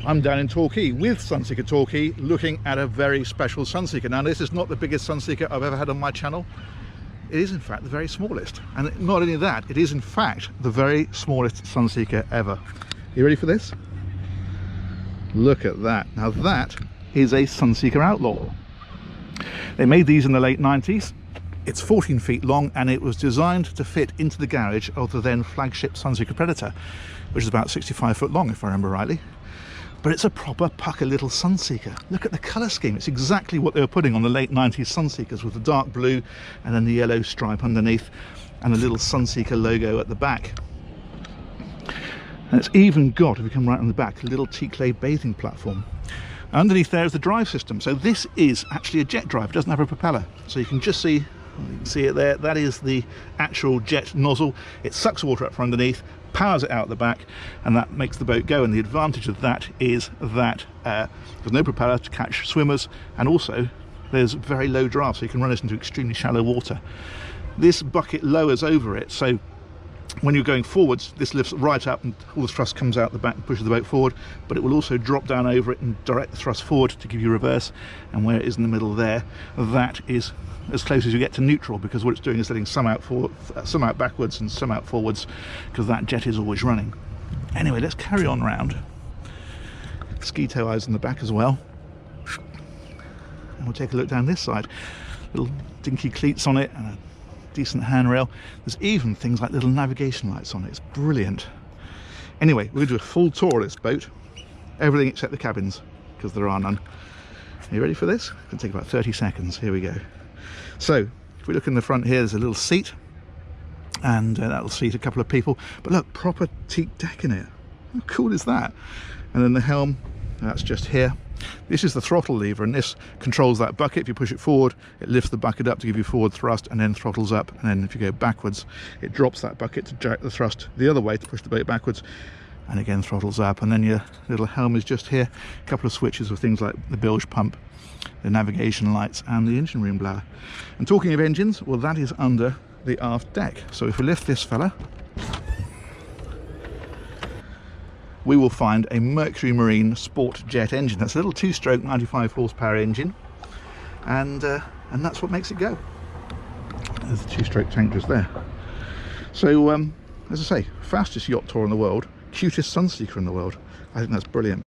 I'm down in Torquay with Sunseeker Torquay, looking at a very special Sunseeker. Now this is not the biggest Sunseeker I've ever had on my channel. It is in fact the very smallest, and not only that, it is in fact the very smallest Sunseeker ever. You ready for this? Look at that. Now that is a Sunseeker Outlaw. They made these in the late 90s. It's 14 feet long, and it was designed to fit into the garage of the then flagship Sunseeker Predator, which is about 65 foot long if I remember rightly. But it's a proper pucker little Sunseeker. Look at the colour scheme. It's exactly what they were putting on the late 90s Sunseekers, with the dark blue and then the yellow stripe underneath and a little Sunseeker logo at the back. And it's even got, if you come right on the back, a little teak clay bathing platform. Underneath there is the drive system. So this is actually a jet drive. It doesn't have a propeller. So you can just see, you can see it there, that is the actual jet nozzle. It sucks water up from underneath, powers it out the back, and that makes the boat go. And the advantage of that is that there's no propeller to catch swimmers, and also there's very low draft, so you can run it into extremely shallow water. This bucket lowers over it, so when you're going forwards, this lifts right up and all the thrust comes out the back and pushes the boat forward, but it will also drop down over it and direct the thrust forward to give you reverse. And where it is in the middle there, that is as close as you get to neutral, because what it's doing is letting some out forward, some out backwards and some out forwards, because that jet is always running. Anyway, let's carry on round. Ski tow eyes in the back as well, and we'll take a look down this side. Little dinky cleats on it and a decent handrail. There's even things like little navigation lights on it. It's brilliant. Anyway, we're going to do a full tour of this boat, everything except the cabins, because there are none. Are you ready for this? It's going to take about 30 seconds. Here we go. So if we look in the front here, there's a little seat, and that'll seat a couple of people, but look, proper teak deck in it. How cool is that? And then the helm, that's just here. This is the throttle lever, and this controls that bucket. If you push it forward, it lifts the bucket up to give you forward thrust, and then throttles up. And then if you go backwards, it drops that bucket to direct the thrust the other way to push the boat backwards, and again throttles up. And then your little helm is just here. A couple of switches with things like the bilge pump, the navigation lights, and the engine room blower. And talking of engines, well, that is under the aft deck. So if we lift this fella, we will find a Mercury Marine sport jet engine. That's a little two-stroke 95 horsepower engine, and that's what makes it go. There's the two-stroke tank just there. So as I say, fastest yacht tour in the world, cutest Sunseeker in the world. I think that's brilliant.